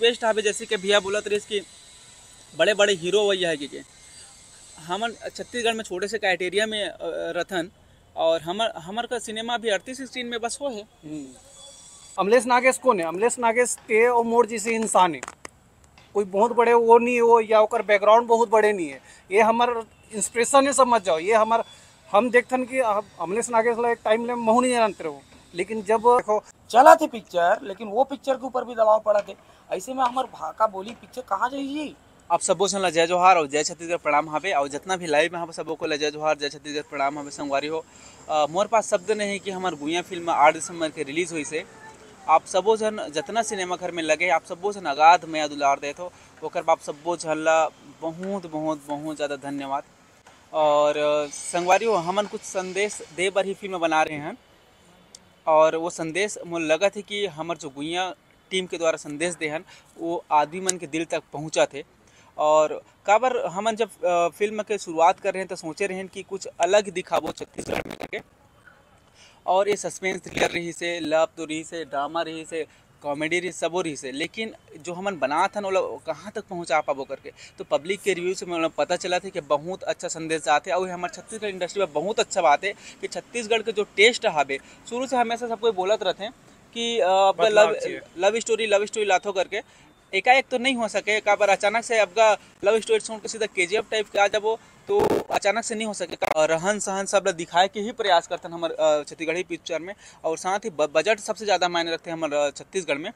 Request है जैसे कि भैया बोलत रही कि बड़े बड़े हीरो वही है कि हमन छत्तीसगढ़ में छोटे से क्राइटेरिया में रथन और हमर का सिनेमा भी 38 में बस हो है। अमलेश नागेश कौन है? अमलेश नागेश के और मोर जैसे इंसान है, कोई बहुत बड़े वो नहीं हो या ओकर बैकग्राउंड बहुत बड़े नहीं है। ये हमार इंस्पिरेशन है, समझ जाओ। ये हमार हम देखथन कि अमलेश नागेश ला एक टाइम ले महू नहीं जानते रहो, लेकिन जब देखो चला थे पिक्चर, लेकिन वो पिक्चर के ऊपर भी दबाव पड़ा थे। ऐसे में हमार भाका बोली पिक्चर कहाँ जाइए। आप सबो सन ला जय जोहार और जय छत्तीसगढ़ प्रणाम हवे और जितना भी लाइव में सबो को जय जोहार जय छत्तीसगढ़ प्रणाम हवे संगवारी हो। मोर पास शब्द नहीं कि हमार गुइया फिल्म 8 दिसंबर के रिलीज हुई से आप सबो जन जितना सिनेमा घर में लगे आप सबो जन अगाध में दुलार दे तो ओकर बाप सबो झन ला बहुत बहुत बहुत ज़्यादा धन्यवाद। और संगवारी हो हमन कुछ संदेश दे बर ही फिल्म बना रहे हैं और वो संदेश मोल लगा थे कि हमार जो गुइया टीम के द्वारा संदेश दे हन वो आदमी मन के दिल तक पहुँचा थे। और काबर हमन जब फिल्म के शुरुआत कर रहे हैं तो सोचे रहे हैं कि कुछ अलग दिखाबो छत्तीसगढ़ में करके। और ये सस्पेंस थ्रिलर रही से, लव तो रही से, ड्रामा रही से, कॉमेडी रही सबो रही से, लेकिन जो हमन बना था ना कहाँ तक पहुँचा पाबो करके। तो पब्लिक के रिव्यू से मतलब पता चला था कि बहुत अच्छा संदेश आते और हमारे छत्तीसगढ़ इंडस्ट्री में बहुत अच्छा बात है कि छत्तीसगढ़ के जो टेस्ट हवे शुरू से हमेशा सबको बोलत रहते हैं कि लव स्टोरी लाथो करके एकाएक तो नहीं हो सके। काबर अचानक से आपका लव स्टोरी सुन के सीधा KGF टाइप के आ जाबो तो अचानक से नहीं हो सके। रहन सहन सब दिखाए के ही प्रयास करते हैं हमारे छत्तीसगढ़ी पिक्चर में और साथ ही बजट सबसे ज़्यादा मायने रखते हैं हमारे छत्तीसगढ़ में।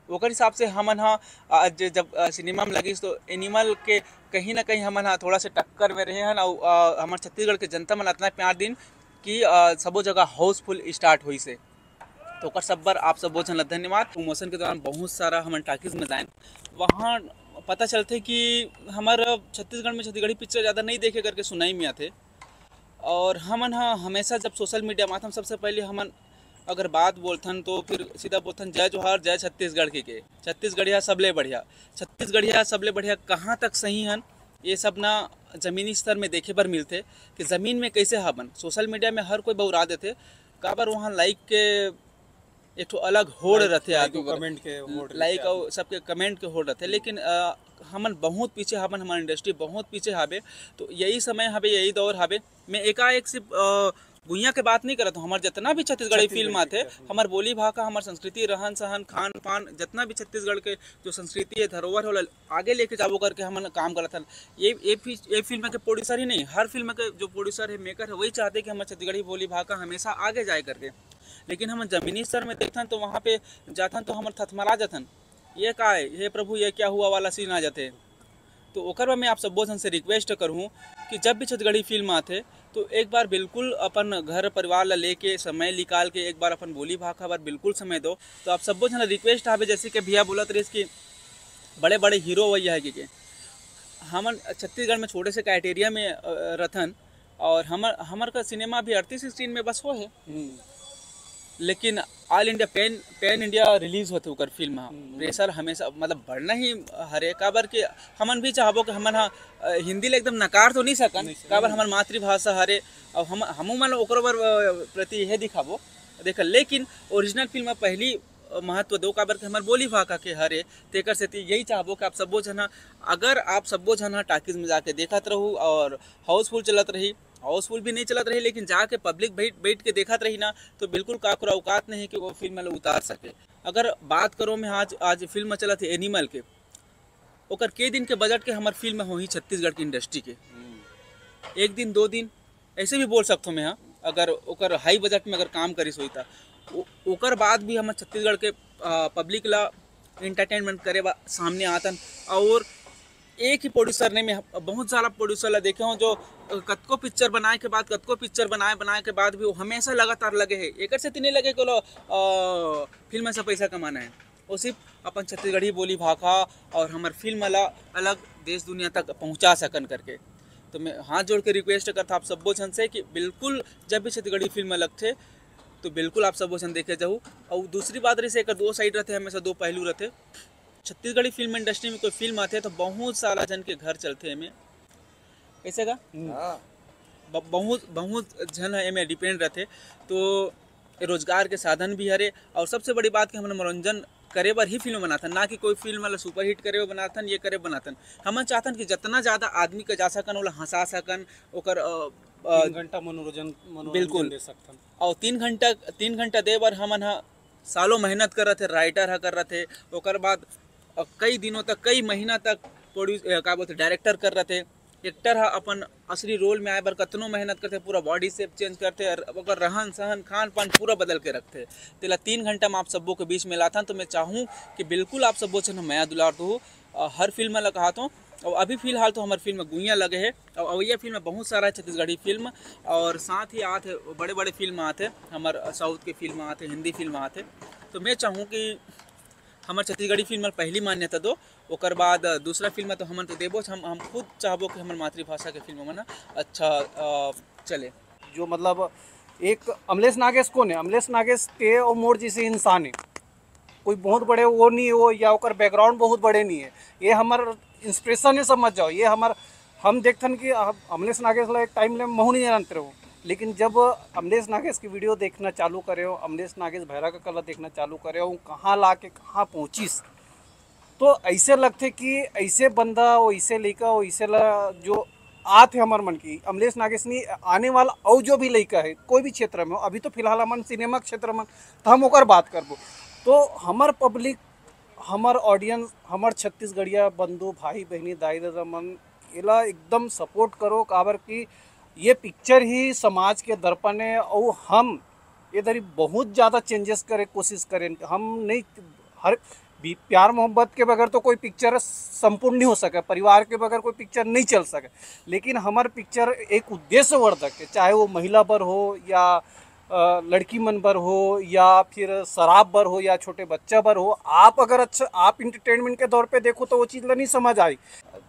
ओकर हिसाब से हमन आज जब सिनेमा में लगी तो एनिमल के कहीं ना कहीं हमन थोड़ा से टक्कर में रहे हैं और हमारे छत्तीसगढ़ के जनता मन इतना प्यार दिन कि सबो जगह हाउसफुल स्टार्ट हुई से तो ओकर सब बार आप सब बहुत झन धन्यवाद। प्रमोशन के दौरान बहुत सारा हम टाकीज में जाए वहाँ पता चलते कि हमारे छत्तीसगढ़ में छत्तीसगढ़ी पिक्चर ज़्यादा नहीं देखे करके सुनाई में आते। और हमन हमेशा जब सोशल मीडिया में सबसे पहले हमन अगर बात बोलथन तो फिर सीधा बोलथन जय जोहार जय छत्तीसगढ़ के छत्तीसगढ़िया सबले बढ़िया। छत्तीसगढ़िया सबले बढ़िया कहाँ तक सही हन ये सब ना ज़मीनी स्तर में देखे बर मिलते कि ज़मीन में कैसे हमन सोशल मीडिया में हर कोई बउरा देते काबर वहाँ लाइक के एक तो अलग होड़ रहते आगे कमेंट के होड़ लाइक और सबके कमेंट के होड़ रहते, लेकिन हमन बहुत पीछे हवन हमारी इंडस्ट्री बहुत पीछे हावे। तो यही समय हवे यही दौर हावे। मैं एकाएक सिर्फ गुइया के बात नहीं करता हूँ। हमारे जितना भी छत्तीसगढ़ी फिल्म आते हमारे बोली भाषा हमारी संस्कृति रहन सहन खान पान जितना भी छत्तीसगढ़ के जो संस्कृति है धरोहर हो आगे लेके जाबो करके हम काम करता। ये फिल्म के प्रोड्यूसर ही नहीं हर फिल्म के जो प्रोड्यूसर है मेकर है वही चाहते कि हमारे छत्तीसगढ़ी बोली भाषा हमेशा आगे जाए करके। लेकिन हम जमीनी स्तर में देखथन तो वहाँ पे जाथन तो हमारे थथमरा जाथन ये का है हे प्रभु ये क्या हुआ वाला सीन आ जाते। तो ओकर में आप सब जन से रिक्वेस्ट करूँ कि जब भी छत्तीसगढ़ी फिल्म आते तो एक बार बिल्कुल अपन घर परिवार ला लेके समय निकाल के एक बार अपन बोली भाषा बार बिल्कुल समय दो। तो आप सब जन रिक्वेस्ट है जैसे कि भैया बोलत रही कि बड़े बड़े हीरो वही है कि हमन छत्तीसगढ़ में छोटे से क्राइटेरिया में रथन और हमर का सिनेमा भी 38 में बस हो है। लेकिन all India pan India release होते ओकर फिल्म प्रेशर हमेशा मतलब बढ़ना ही हरे काबर के हमन भी चाहबो कि हमन हिंदी ले एकदम नकार तो नहीं सकन काबर हमार मातृभाषा हरे और हमू मन ओकर प्रति यह दिखाबो देख। लेकिन ओरिजिनल फिल्म पहली महत्व दो काबर के हमार बोली भाषा के हरे तेकर से यही चाहबो कि आप सबो जन अगर आप सबो जन टाकीज में जाके देखत रहू और हाउसफुल चलत रही हाउसफुल भी नहीं चलत रही लेकिन जाके पब्लिक बैठ के देखत रही ना तो बिल्कुल काकुर औकात नहीं कि वो फिल्म उतार सके। अगर बात करो मैं आज फिल्म चलत है एनिमल के ओकर के दिन के बजट के हमार फिल्म हो ही छत्तीसगढ़ की इंडस्ट्री के 1 दिन 2 दिन ऐसे भी बोल सकता हूँ मैं। अगर ओकर हाई बजट में अगर काम करिस होई था ओकर बाद भी हमारे छत्तीसगढ़ के पब्लिक ला एंटरटेनमेंट करे सामने आतन। और एक ही प्रोड्यूसर ने मैं बहुत सारा प्रोड्यूसर ला देखे हूँ जो कतको पिक्चर बनाए के बाद कतको पिक्चर बनाए के बाद भी वो हमेशा लगातार लगे है एक से नहीं लगे को फिल्म से पैसा कमाना है। वो सिर्फ अपन छत्तीसगढ़ी बोली भाषा और हमारे फिल्म ला अलग देश दुनिया तक पहुँचा सकन करके। तो मैं हाथ जोड़ के रिक्वेस्ट करता आप सबो जन से कि बिल्कुल जब भी छत्तीसगढ़ी फिल्म लगते तो बिल्कुल आप सबो जन देखे जाऊँ। और दूसरी बात रही से एक 2 साइड रहते हमेशा 2 पहलू रहते। छत्तीसगढ़ी फिल्म इंडस्ट्री में कोई फिल्म आते है तो बहुत सारा जन के घर चलते हैं कैसे का बहुत जन है में डिपेंड रहते तो रोजगार के साधन भी हरे। और सबसे बड़ी बात कि हमने मनोरंजन करे बर ही फिल्म बनाथन, ना कि कोई फिल्म वाला सुपर हिट करे बर बनाथन, ये करे बनाथन। हमन चाहतन कि जितना ज़्यादा आदमी के जा सकन ओला हंसा सकन, ओकर 3 घंटा मनोरंजन बिल्कुल दे सकथन। और 3 घंटा दे बर हमन ह सालों मेहनत करत थे, राइटर ह करत थे, ओकर बाद कई दिनों तक, कई महीना तक का बोलते डायरेक्टर कर रहे थे, एक्टर है अपन असली रोल में आए बर कतनों मेहनत करते, पूरा बॉडी शेप चेंज करते, और रहन सहन खान पान पूरा बदल के रखते। तेला 3 घंटा में आप सबों के बीच में लाता, तो मैं चाहूँ कि बिल्कुल आप सबों से मैं दुलार दो हर फिल्म में कहा तो। और अभी फिलहाल तो हमारे फिल्म में गुइयाँ लगे है, और ये फिल्म में बहुत सारा है छत्तीसगढ़ी फिल्म, और साथ ही आते बड़े बड़े फिल्म आते, हमारे साउथ के फिल्म आते, हिंदी फिल्म आते। तो मैं चाहूँ कि हमारे छत्तीसगढ़ी फिल्म पहली मान्यता दो, ओकर बाद दूसरा फिल्म तो हमन तो देबो, हम खुद चाहबो कि हमारे मातृभाषा के फिल्म में ना अच्छा चले। जो मतलब एक अमलेश नागेश कौन है? अमलेश नागेश ते और मोर जैसे इंसान है, कोई बहुत बड़े वो नहीं हो या ओकर बैकग्राउंड बहुत बड़े नहीं है। ये हमार इंस्पिरेशन है, समझ जाओ। ये हमार हम देखथन कि अमलेश नागेश ला एक टाइम ले महू नहीं जानते रहो, लेकिन जब अमलेश नागेश की वीडियो देखना चालू करे हो, अमलेश नागेश भैरा का कला देखना चालू करे हो, कहाँ ला के कहाँ पहुँचिस, तो ऐसे लगते कि ऐसे बंदा वो ऐसे लड़का वो ऐसे जो आते हमार मन की अमलेश नागेश नहीं आने वाला और जो भी लड़का है कोई भी क्षेत्र में हो, अभी तो फिलहाल हमन सिनेमा क्षेत्र में तो हम ओकर बात करबो। तो हमार पब्लिक, हमार ऑडियंस, हमार छत्तीसगढ़िया बंधु भाई बहनी दाई दादा मन इला एकदम सपोर्ट करो, काबर कि ये पिक्चर ही समाज के दर्पण है। और हम इधर बहुत ज़्यादा चेंजेस करे कोशिश करें। हम नहीं, हर प्यार मोहब्बत के बगैर तो कोई पिक्चर संपूर्ण नहीं हो सके, परिवार के बगैर कोई पिक्चर नहीं चल सके, लेकिन हमार पिक्चर एक उद्देश्यवर्धक है, चाहे वो महिला पर हो या लड़की मन पर हो या फिर शराब पर हो या छोटे बच्चा पर हो। आप अगर अच्छा आप इंटरटेनमेंट के तौर पे देखो तो वो चीज़ नहीं समझ आई।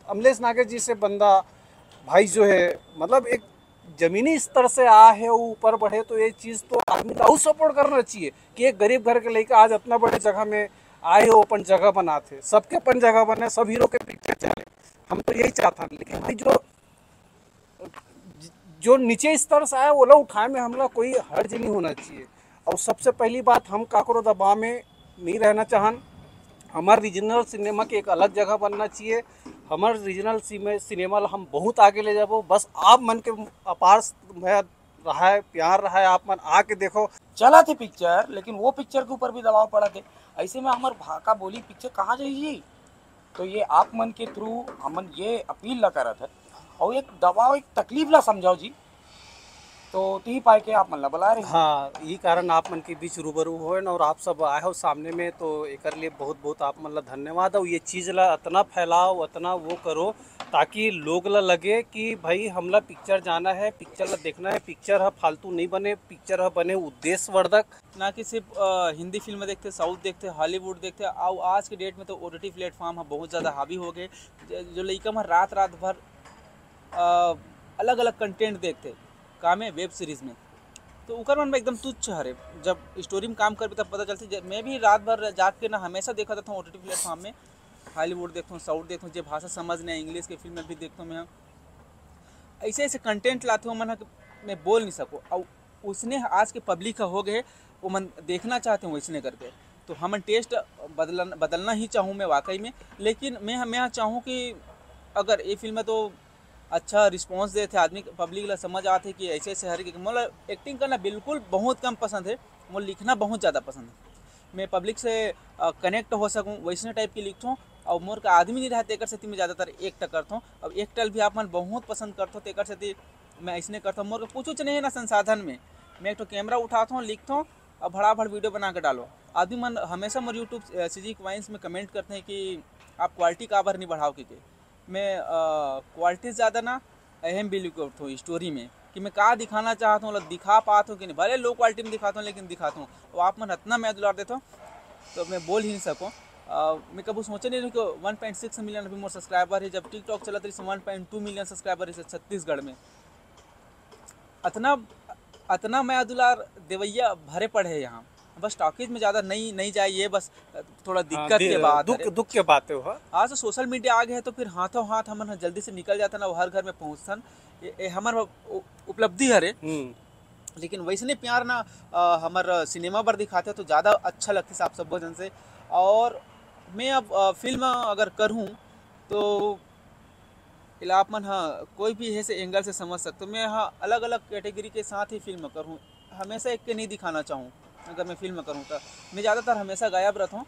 अमलेश नागेश जी से बंदा भाई जो है मतलब एक जमीनी स्तर से आ है वो ऊपर बढ़े, तो ये चीज़ तो आदमी को सपोर्ट करना चाहिए कि एक गरीब घर के लेकर आज इतना बड़े जगह में आए हो, अपन जगह बनाते, सबके अपन जगह बने, सब हीरो के पिक्चर चले। हम तो यही चाहता हैं, लेकिन भाई जो नीचे स्तर से आया वो लोग उठाए में हमला कोई हर्ज नहीं होना चाहिए। और सबसे पहली बात, हम काकरो दबाव में नहीं रहना चाहन। हमारे रीजनल सिनेमा की एक अलग जगह बनना चाहिए। हमारे रीजनल सिनेमा हम बहुत आगे ले जाबो। बस आप मन के अपार रहा है, प्यार रहा है, आप मन आके देखो। चला थे पिक्चर, लेकिन वो पिक्चर के ऊपर भी दबाव पड़ा थे। ऐसे में हमार भाका बोली पिक्चर कहाँ जाइए, तो ये आप मन के थ्रू हमन ये अपील ला करत है, और एक दबाव एक तकलीफ ला समझाओ जी, तो ती पाए के आप मन ला बुला रहे। हाँ, यही कारण आप मन के बीच रूबरू हो और आप सब आए हो सामने में, तो एक लिए बहुत बहुत आप मन ला धन्यवाद। और ये चीज़ ला इतना फैलाओ, इतना वो करो ताकि लोग ला लगे कि भाई हमला पिक्चर जाना है, पिक्चर ला देखना है, पिक्चर है फालतू नहीं बने, पिक्चर है बने उद्देश्यवर्धक। ना कि सिर्फ हिंदी फिल्म देखते, साउथ देखते, हॉलीवुड देखते। और आज के डेट में तो OTT प्लेटफॉर्म बहुत ज़्यादा हावी हो गए, जो लड़का में रात भर अलग अलग कंटेंट देखते काम है वेब सीरीज़ में, तो उकर मन में एकदम तुच्छ हरे। जब स्टोरी में काम कर तब पता चलती। मैं भी रात भर जाग के ना हमेशा देखा था OTT प्लेटफॉर्म में, हॉलीवुड देखता हूँ, साउथ देखता हूँ, जो भाषा समझ नहीं, इंग्लिश की फिल्म भी देखता हूँ। मैं ऐसे ऐसे कंटेंट लाते हूँ मन मैं बोल नहीं सकूँ, और उसने आज के पब्लिक का हो गए वो मन देखना चाहते हैं वैसने करके। तो हम टेस्ट बदलना ही चाहूँ मैं वाकई में। लेकिन मैं चाहूँ कि अगर ये फिल्म तो अच्छा रिस्पांस देते आदमी पब्लिक ला समझ आते कि ऐसे ऐसे हर मतलब एक्टिंग करना बिल्कुल बहुत कम पसंद है, मुझे लिखना बहुत ज़्यादा पसंद है। मैं पब्लिक से कनेक्ट हो सकूँ वैसने टाइप की लिखता हूँ, और मोर का आदमी नहीं रहते एक से मैं ज़्यादातर एक्ट करता हूँ। अब एक्टल भी आप मन बहुत पसंद करता हूँ, तो एक मैं ऐसने करता हूँ। मोर का कुछ नहीं है ना संसाधन में, मैं एक तो कैमरा उठाता हूँ, लिखता हूँ और भड़ाभड़ वीडियो बना के डालो। आदमी मन हमेशा मोर यूट्यूब CG क्वाइंस में कमेंट करते हैं कि आप क्वालिटी का बार नहीं बढ़ाओ के मैं क्वालिटी ज़्यादा ना अहम बिलीव करता हूँ स्टोरी में, कि मैं कहाँ दिखाना चाहता हूँ, मतलब दिखा पाता हूँ कि नहीं। भले लो क्वालिटी में दिखाता हूँ लेकिन दिखाता हूँ। और आप मन इतना मैं दुलार देता हूँ तो मैं बोल ही नहीं सकूँ। मैं कभी सोचे नहीं कि 1.6 मिलियन अभी मोर सब्सक्राइबर है। जब टिकटॉक चला तो 1.2 मिलियन सब्सक्राइबर है छत्तीसगढ़ में। अतना मैं दुलार देवैया भरे पड़े है यहाँ। बस टॉकीज में ज़्यादा नहीं जाइए, बस थोड़ा दिक्कत के बात है, दुख के बात है। आज तो सोशल मीडिया आ गए है तो फिर हाथों हाथ हम जल्दी से निकल जाता ना, वो हर घर में पहुँचतन। ये हमार उपलब्धि हरे। लेकिन वैसने प्यार ना हमार सिनेमा पर दिखाते तो ज़्यादा अच्छा लगती आप सब जन से। और मैं अब फिल्म अगर करूँ तो इला आप मन हाँ कोई भी ऐसे एंगल से समझ सकते हो। मैं हाँ अलग अलग कैटेगरी के साथ ही फिल्म करूँ, हमेशा एक के नहीं दिखाना चाहूँ। अगर मैं फिल्म करूँ तो मैं ज़्यादातर हमेशा गायब रहता हूँ,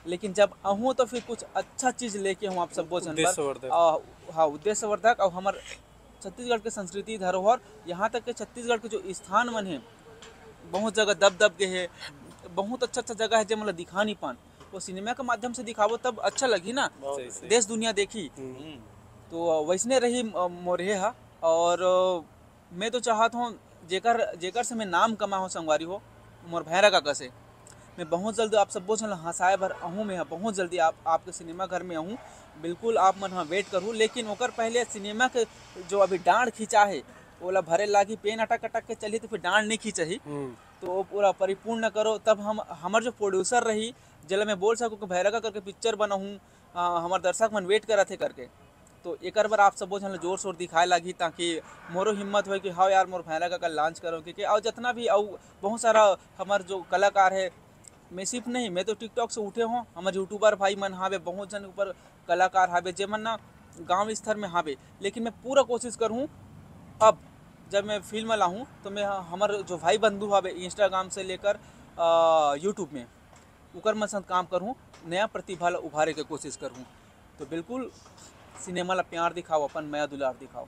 लेकिन जब आहूँ तो फिर कुछ अच्छा चीज़ लेके हूँ आप सब जन पर। हाँ उद्देश्यवर्धक और हमार छत्तीसगढ़ के संस्कृति धरोहर, यहाँ तक कि छत्तीसगढ़ के जो स्थान मन है बहुत जगह दब दब के है, बहुत अच्छा अच्छा जगह है जो मतलब दिखा नहीं पान, वो सिनेमा के माध्यम से दिखावो तब अच्छा लगी ना, देश दुनिया देखी। तो वैसने रही मोरहे हा। और मैं तो चाहत हूँ जेकर जेकर से मैं नाम कमा हो संगवारी हो मोर भैरा काका से मैं बहुत जल्द आप सब बोझ हंसाए भर आहूँ। मैं बहुत जल्दी आपके सिनेमा घर में आहूँ, बिल्कुल आप मन हाँ वेट करूँ। लेकिन ओकर पहले सिनेमा के जो अभी डांड खींचा है ओला भरे लागी, पेन अटक अटक के चली तो फिर डांड नहीं खींचही, तो वो पूरा परिपूर्ण करो तब हम हमार जो प्रोड्यूसर रही जला मैं बोल सकूँ कि भैरा का करके पिक्चर बनाऊँ, हमारे दर्शक मन वेट करत थे करके। तो एक बार आप सब बोझ जोर शोर दिखाए लगी ताकि मोरो हिम्मत हो कि हाँ यार मोर भैरा का लॉन्च करो। क्योंकि और जितना भी और बहुत सारा हमार जो कलाकार है, मैं सिर्फ नहीं, मैं तो टिकटॉक से उठे हों, हमारे यूट्यूबर भाई मन हावे बहुत जन ऊपर कलाकार हावे जे मन ना गाँव स्तर में हावे। लेकिन मैं पूरा कोशिश करूँ अब जब मैं फिल्म लाऊँ तो मैं हमारे जो भाई बंधु हावे इंस्टाग्राम से लेकर यूट्यूब में उकर मन साथ काम करूँ, नया प्रतिभा ला उभारे के कोशिश करूँ। तो बिल्कुल सिनेमा ला प्यार दिखाओ, अपन माया दुलार दिखाओ।